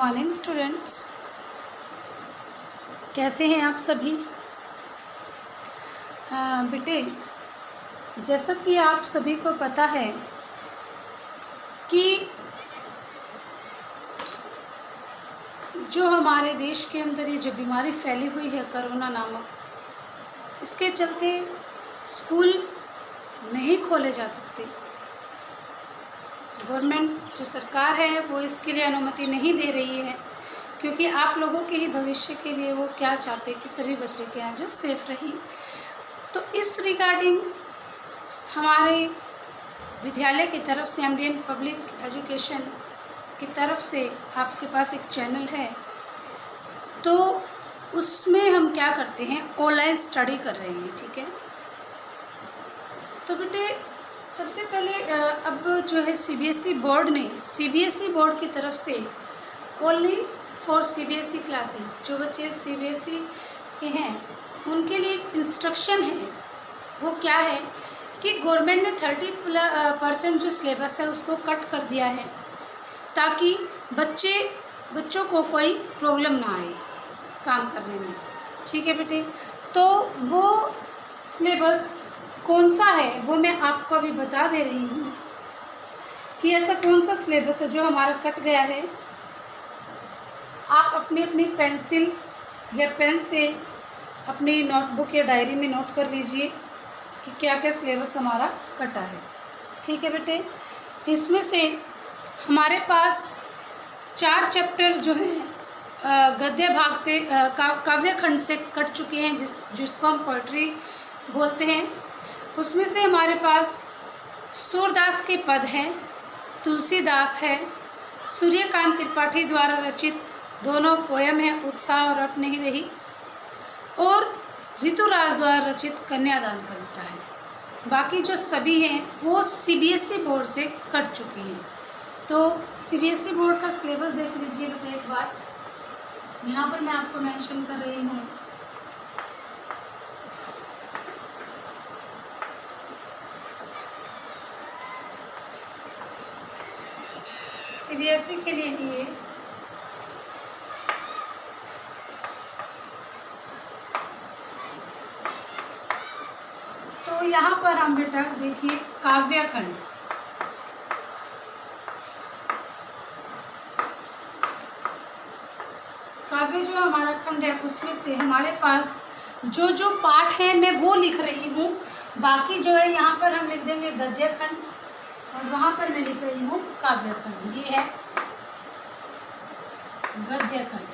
Morning students, कैसे हैं आप सभी। बेटे, जैसा कि आप सभी को पता है कि जो हमारे देश के अंदर ये जो बीमारी फैली हुई है कोरोना नामक, इसके चलते स्कूल नहीं खोले जा सकते। गवर्नमेंट जो सरकार है वो इसके लिए अनुमति नहीं दे रही है, क्योंकि आप लोगों के ही भविष्य के लिए वो क्या चाहते हैं कि सभी बच्चे के यहाँ जो सेफ रहें। तो इस रिगार्डिंग हमारे विद्यालय की तरफ से एमडीएन पब्लिक एजुकेशन की तरफ से आपके पास एक चैनल है, तो उसमें हम क्या करते हैं, ऑनलाइन स्टडी कर रहे हैं। ठीक है, तो बेटे सबसे पहले अब जो है सीबीएसई बोर्ड ने बोर्ड की तरफ से ओनली फॉर सीबीएसई क्लासेस, जो बच्चे सीबीएसई के हैं उनके लिए एक इंस्ट्रक्शन है। वो क्या है कि गवर्नमेंट ने 30% जो सिलेबस है उसको कट कर दिया है, ताकि बच्चों को कोई प्रॉब्लम ना आए काम करने में। ठीक है बेटे, तो वो सिलेबस कौन सा है वो मैं आपको अभी बता दे रही हूँ कि ऐसा कौन सा सिलेबस है जो हमारा कट गया है। आप अपनी अपनी पेंसिल या पेन से अपनी नोटबुक या डायरी में नोट कर लीजिए कि क्या क्या सिलेबस हमारा कटा है। ठीक है बेटे, इसमें से हमारे पास 4 चैप्टर जो हैं गद्य भाग से काव्य खंड से कट चुके हैं, जिसको हम पोइट्री बोलते हैं। उसमें से हमारे पास सूरदास के पद हैं, तुलसीदास है, सूर्यकांत त्रिपाठी द्वारा रचित दोनों पोयम है, उत्साह और रट नहीं रही, और ऋतुराज द्वारा रचित कन्यादान कविता है। बाकी जो सभी हैं वो सीबीएसई बोर्ड से कट चुकी हैं। तो सीबीएसई बोर्ड का सिलेबस देख लीजिए बेटा एक बार, यहाँ पर मैं आपको मेंशन कर रही हूँ। सीबीएसई के लिए ये तो यहाँ पर हम बेटा देखिए काव्य खंड, काव्य जो हमारा खंड है उसमें से हमारे पास जो जो पाठ है मैं वो लिख रही हूँ। बाकी जो है यहाँ पर हम लिख देंगे गद्य खंड, और वहाँ पर मैं लिख रही हूँ काव्य खंड। ये है गद्य खंड।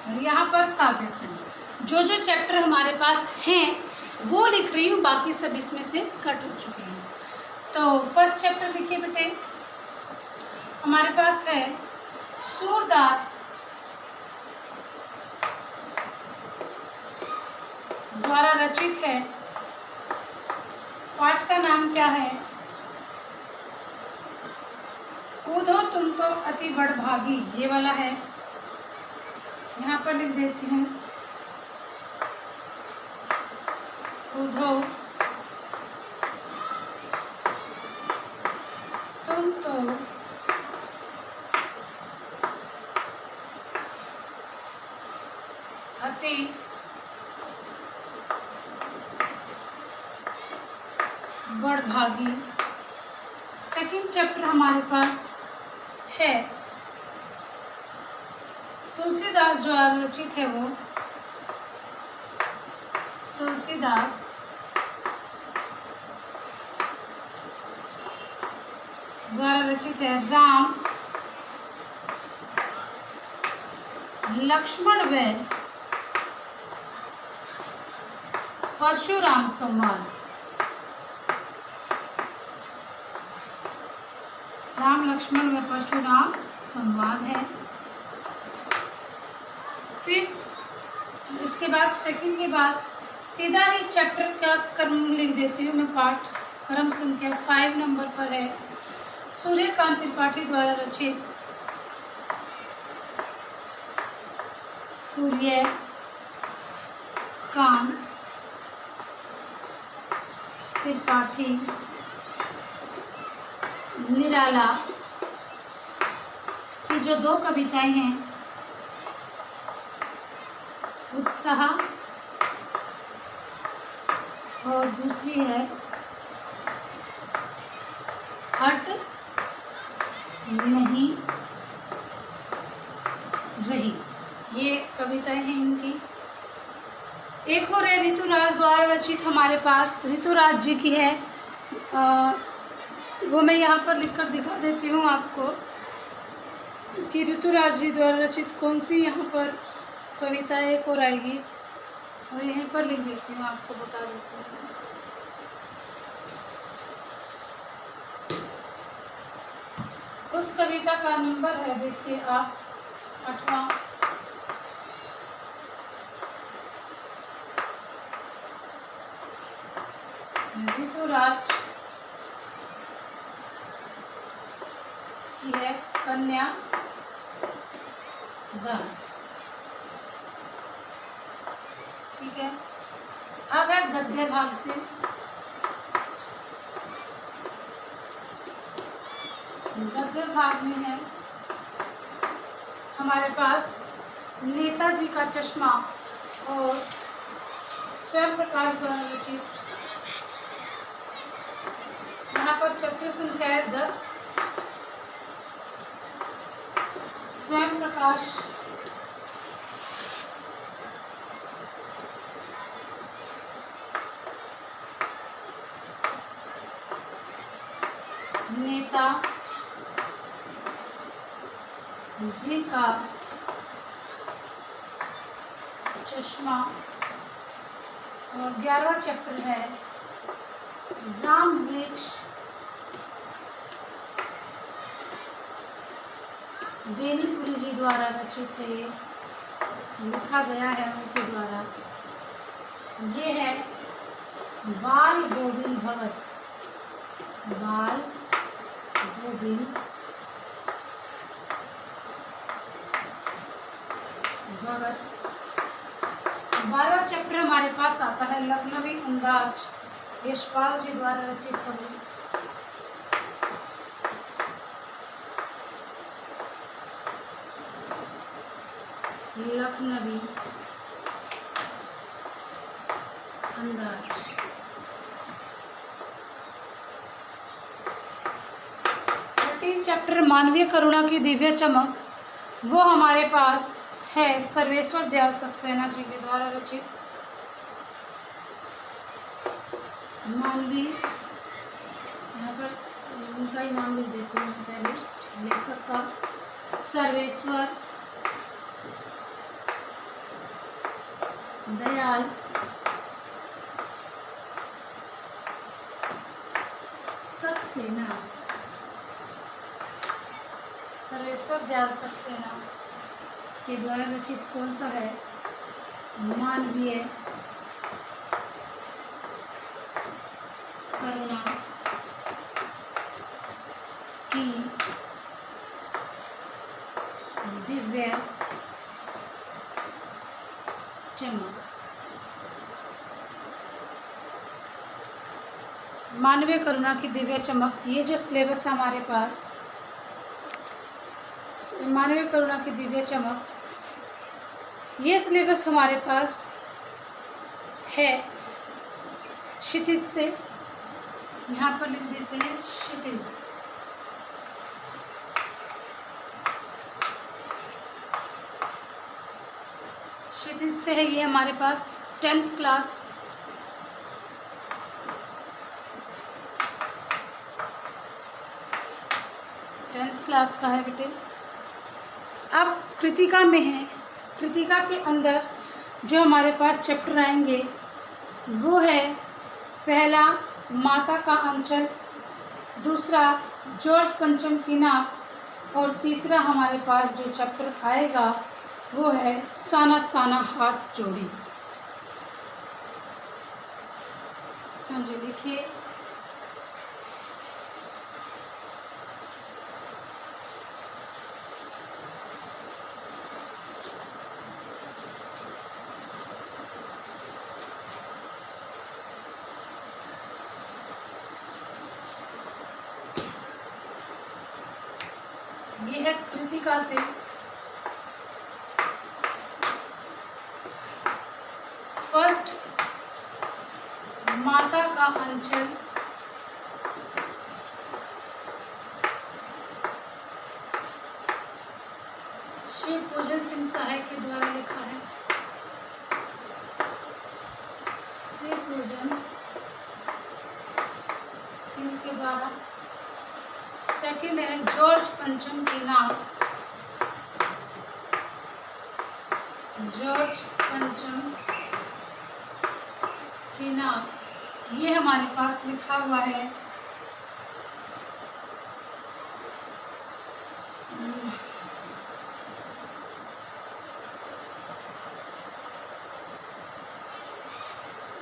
और यहाँ पर काव्य खंड। जो जो चैप्टर हमारे पास हैं वो लिख रही हूँ, बाकी सब इसमें से कट हो चुके हैं। तो फर्स्ट चैप्टर लिखिए बेटे, हमारे पास है सूरदास द्वारा रचित है। पाठ का नाम क्या है, कूदो तुम तो अति बड़भागी, ये वाला है। यहाँ पर लिख देती हूँ, कूदो तुम तो अति बड़भागी। सेकंड चैप्टर हमारे पास है तुलसीदास द्वारा रचित है, वो तुलसीदास द्वारा रचित है राम लक्ष्मण व परशुराम संवाद। राम लक्ष्मण व परशुराम संवाद है। फिर इसके बाद सेकंड के बाद सीधा ही चैप्टर का क्रम लिख देती हूँ मैं। पाठ क्रम संख्या 5 नंबर पर है, सूर्यकांत त्रिपाठी द्वारा रचित सूर्यकांत त्रिपाठी, निराला की जो 2 कविताएं हैं, उत्साह और दूसरी है हट नहीं रही, ये कविताएं हैं इनकी। एक और है ऋतुराज द्वारा रचित, हमारे पास ऋतुराज जी की है, वो मैं यहाँ पर लिखकर दिखा देती हूँ आपको कि ऋतुराज जी द्वारा रचित कौन सी यहाँ पर कविता एक और आएगी, और यहीं पर लिख देती हूँ, आपको बता देती हूँ। उस कविता का नंबर है, देखिए आप, 8वां। ऋतुराज की है कन्या दान, ठीक है। अब है गद्य भाग से, गद्य भाग में है हमारे पास नेताजी का चश्मा और स्वयं प्रकाश द्वारा रचित। यहाँ पर चैप्टर संख्या है 10, स्वयं प्रकाश। नेता जी का चश्मा, और 11वां चैप्टर है राम वृक्ष, बेनीपुरी जी द्वारा रचित है, ये लिखा गया है उनके द्वारा। ये है बाल गोविंद भगत, बाल गोविंद भगत। 12वां चैप्टर हमारे पास आता है लखनवी अंदाज, यशपाल जी द्वारा रचित है। लखनवी अंदाज। चैप्टर मानवीय करुणा की दिव्य चमक, वो हमारे पास है सर्वेश्वर दयाल सक्सेना जी के द्वारा रचित। मानवीय, यहाँ पर उनका ही नाम लिख देते हैं पहले, लेखक का सर्वेश्वर दयाल सक्सेना, सर्वेश्वर दयाल सक्सेना के द्वारा रचित कौन सा है, मानवीय करुणा की दिव्य चमक। मानवीय करुणा की दिव्य चमक, ये जो सिलेबस है हमारे पास, मानवीय करुणा की दिव्य चमक, ये सिलेबस हमारे पास है क्षितिज से, यहाँ पर लिख देते हैं क्षितिज। क्षितिज से है ये हमारे पास 10th क्लास। का है बेटे। अब कृतिका में है, कृतिका के अंदर जो हमारे पास चैप्टर आएंगे वो है पहला माता का अंचल, दूसरा जॉर्ज पंचम की नाक, और तीसरा हमारे पास जो चैप्टर आएगा वो है साना साना हाथ जोड़ी। हाँ जी लिखिए। ये है कृतिका से। फर्स्ट, माता का अंचल। शिव पूजन सिंह सहाय के द्वारा लिखा है। शिव पूजन सिंह के द्वारा। सेकंड है जॉर्ज पंचम की नाम। जॉर्ज पंचम की नाम, ये हमारे पास लिखा हुआ है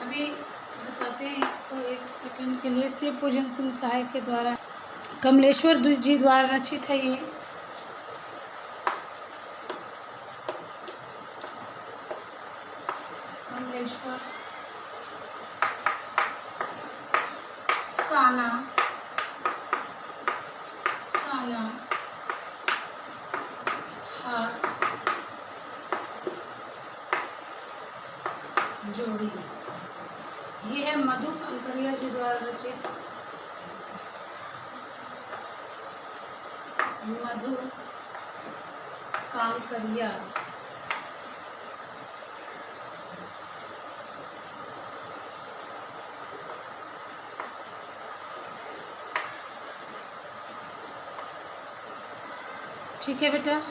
अभी बताते हैं इसको एक सेकंड के लिए। शिव पूजन सिंह सहाय के द्वारा कमलेश्वर जी द्वारा रचित है ये। कमलेश्वर साना हाथ जोड़ी। ये है मधु कंकरिया जी द्वारा रचित। मधु कांकरिया। ठीक है बेटा,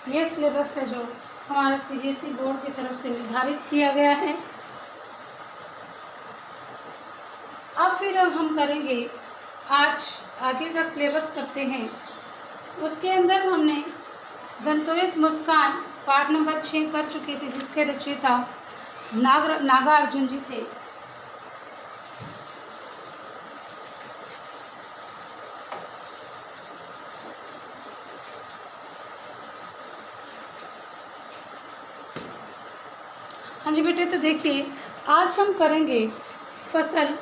ये सिलेबस है जो हमारा सीबीएसई बोर्ड की तरफ से निर्धारित किया गया है। अब फिर अब हम करेंगे, आज आगे का सिलेबस करते हैं। उसके अंदर हमने दंतोरित मुस्कान पाठ नंबर 6 कर चुके थे, जिसके रचयिता नागार्जुन जी थे। हाँ जी बेटे, तो देखिए आज हम करेंगे फसल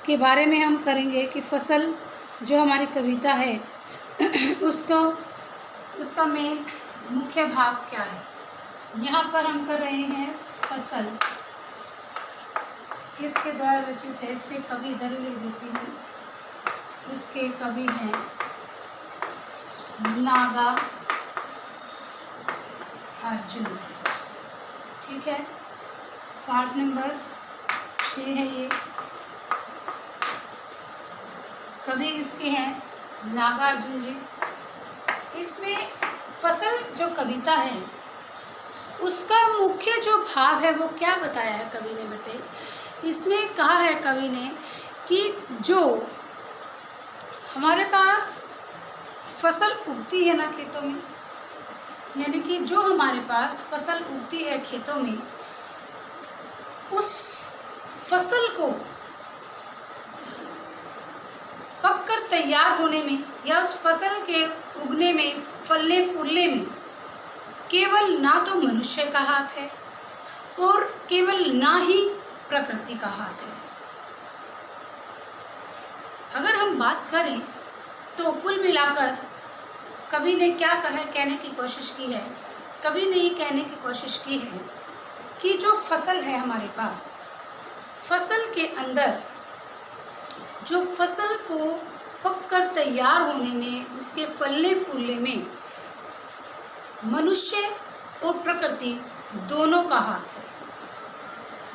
के बारे में। हम करेंगे कि फसल जो हमारी कविता है उसका मेन मुख्य भाग क्या है। यहाँ पर हम कर रहे हैं फसल, किसके द्वारा रचित है। इसके कवि इधर ही लिख देती हूँ। इसके कवि हैं नागा अर्जुन। ठीक है, पाठ नंबर 6 है ये। कवि इसके हैं नागार्जुन जी। इसमें फसल जो कविता है उसका मुख्य जो भाव है वो क्या बताया है कवि ने बेटे। इसमें कहा है कवि ने कि जो हमारे पास फसल उगती है ना खेतों में, यानी कि जो हमारे पास फसल उगती है खेतों में, उस फसल को पककर तैयार होने में या उस फसल के उगने में, फलने फूलने में केवल ना तो मनुष्य का हाथ है और केवल ना ही प्रकृति का हाथ है। अगर हम बात करें तो कुल मिलाकर कवि ने क्या कहने की कोशिश की है। कवि ने ये कहने की कोशिश की है कि जो फसल है हमारे पास, फसल के अंदर जो फसल को पककर तैयार होने में, उसके फलने फूलने में मनुष्य और प्रकृति दोनों का हाथ है।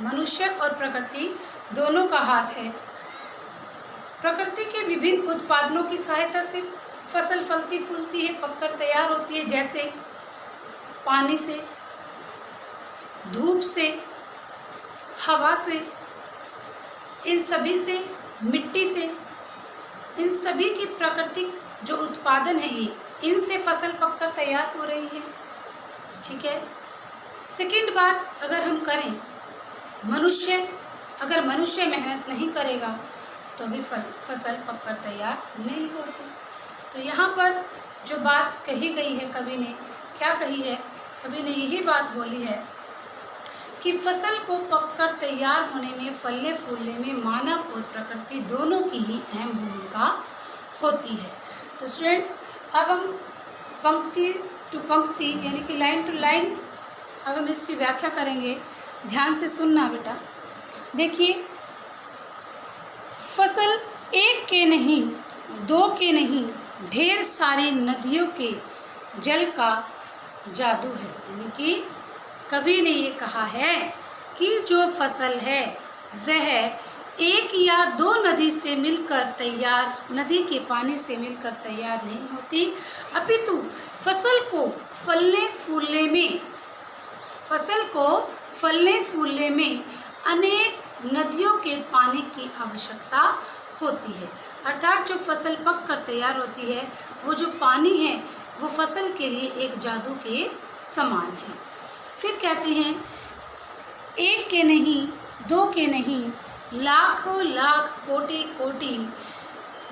मनुष्य और प्रकृति दोनों का हाथ है। प्रकृति के विभिन्न उत्पादनों की सहायता से फसल फलती फूलती है, पककर तैयार होती है, जैसे पानी से, धूप से, हवा से, इन सभी से, मिट्टी से, इन सभी की प्राकृतिक जो उत्पादन है ये, इनसे फसल पककर तैयार हो रही है। ठीक है। सेकंड बात अगर हम करें, अगर मनुष्य मेहनत नहीं करेगा तो भी फसल पककर तैयार नहीं होगी। तो यहाँ पर जो बात कही गई है कवि ने, क्या कही है, कवि ने यही बात बोली है कि फसल को पककर तैयार होने में, फलने फूलने में मानव और प्रकृति दोनों की ही अहम भूमिका होती है। तो स्टूडेंट्स, अब हम पंक्ति टू पंक्ति यानी कि लाइन टू लाइन अब हम इसकी व्याख्या करेंगे। ध्यान से सुनना बेटा। देखिए, फसल एक के नहीं, दो के नहीं, ढेर सारी नदियों के जल का जादू है। यानी कि कवि ने ये कहा है कि जो फसल है वह एक या दो नदी से मिलकर तैयार, नदी के पानी से मिलकर तैयार नहीं होती, अपितु फसल को फलने फूलने में अनेक नदियों के पानी की आवश्यकता होती है। अर्थात जो फसल पक कर तैयार होती है, वो जो पानी है वो फसल के लिए एक जादू के समान है। फिर कहते हैं, एक के नहीं, दो के नहीं, लाखों लाख कोटि कोटि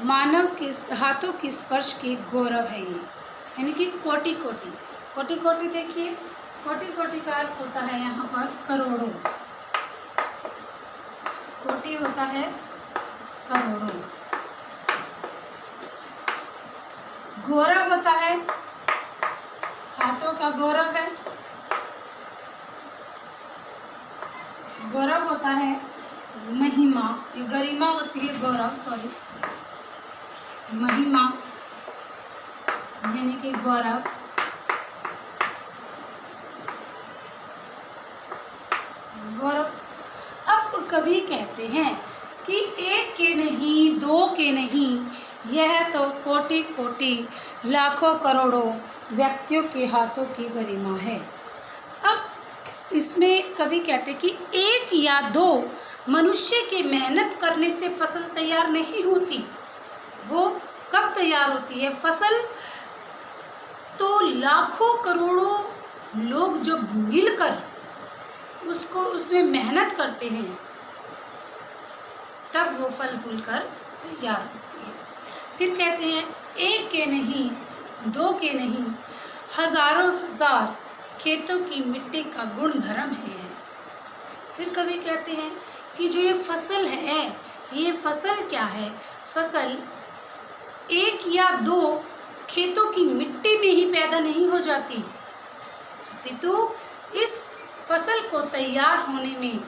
मानव के हाथों की स्पर्श की गौरव है ये। यानी कि कोटि कोटि, कोटि कोटि देखिए, कोटि कोटि का अर्थ होता है यहाँ पर करोड़ों, कोटि होता है करोड़ों, गौरव होता है हाथों का गौरव है, गौरव होता है महिमा, ये गरिमा होती है, गौरव सॉरी, महिमा यानी कि गौरव। गौरव। अब कवि कहते हैं कि एक के नहीं, दो के नहीं, यह तो कोटि कोटि लाखों करोड़ों व्यक्तियों के हाथों की गरिमा है। अब इसमें कवि कहते कि एक या दो मनुष्य के मेहनत करने से फसल तैयार नहीं होती। वो कब तैयार होती है फसल? तो लाखों करोड़ों लोग जब मिलकर उसको उसमें मेहनत करते हैं तब वो फल फूल कर तैयार होती है। फिर कहते हैं, एक के नहीं, दो के नहीं, हजारों हजार खेतों की मिट्टी का गुण धर्म है। फिर कवि कहते हैं कि जो ये फसल है, ये फसल क्या है? फसल एक या दो खेतों की मिट्टी में ही पैदा नहीं हो जाती, अपितु इस फसल को तैयार होने में,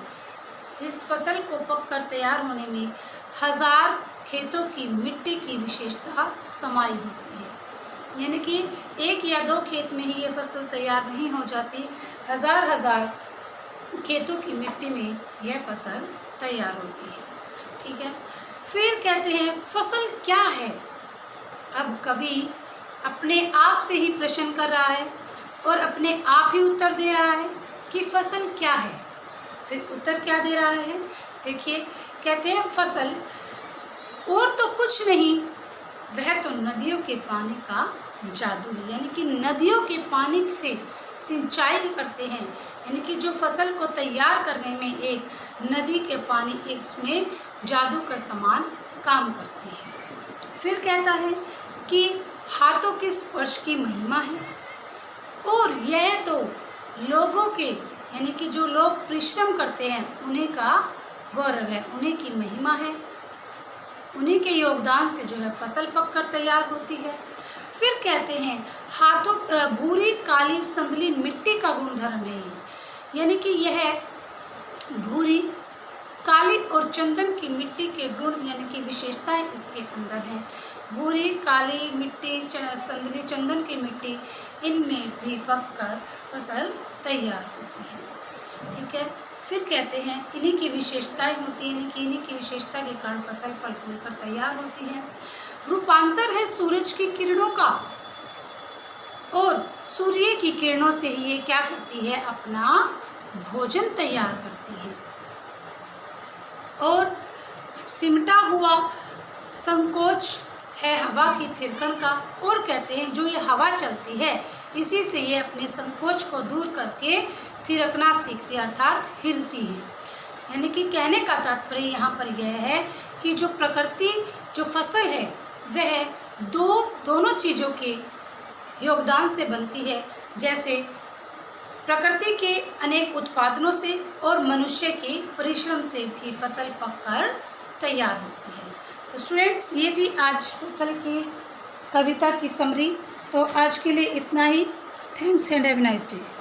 इस फसल को पककर तैयार होने में हजार खेतों की मिट्टी की विशेषता समाई होती है। यानी कि एक या दो खेत में ही ये फसल तैयार नहीं हो जाती, हजार हजार खेतों की मिट्टी में यह फसल तैयार होती है। ठीक है। फिर कहते हैं फसल क्या है? अब कवि अपने आप से ही प्रश्न कर रहा है और अपने आप ही उत्तर दे रहा है कि फसल क्या है। फिर उत्तर क्या दे रहा है देखिए, कहते हैं फसल और तो कुछ नहीं, वह तो नदियों के पानी का जादू है। यानी कि नदियों के पानी से सिंचाई करते हैं, यानी कि जो फसल को तैयार करने में एक नदी के पानी एक उसमें जादू का समान काम करती है। फिर कहता है कि हाथों के स्पर्श की महिमा है, और यह तो लोगों के, यानी कि जो लोग परिश्रम करते हैं उन्हीं का गौरव है, उन्हीं की महिमा है, उन्हीं के योगदान से जो है फसल पककर तैयार होती है। फिर कहते हैं हाथों भूरी काली संदली मिट्टी का गुणधर्म है ये, यानी कि यह भूरी काली और चंदन की मिट्टी के गुण यानी कि विशेषताएं इसके अंदर हैं। भूरी काली मिट्टी, संदली, चंदन की मिट्टी, इनमें भी पककर फसल तैयार होती है। ठीक है। फिर कहते हैं इन्हीं की विशेषताएं होती हैं, यानी कि इन्हीं की विशेषता के कारण फसल फल फूल कर तैयार होती है। रूपांतर है सूरज की किरणों का, और सूर्य की किरणों से ही ये क्या करती है? अपना भोजन तैयार करती है। और सिमटा हुआ संकोच है हवा की थिरकन का, और कहते हैं जो ये हवा चलती है इसी से ये अपने संकोच को दूर करके थिरकना सीखती है, अर्थात हिलती है। यानी कि कहने का तात्पर्य यहाँ पर यह है कि जो प्रकृति, जो फसल है वह दोनों चीज़ों के योगदान से बनती है, जैसे प्रकृति के अनेक उत्पादनों से और मनुष्य के परिश्रम से भी फसल पककर तैयार होती है। तो स्टूडेंट्स, ये थी आज फसल की कविता की समरी। तो आज के लिए इतना ही। Thanks and have a nice day.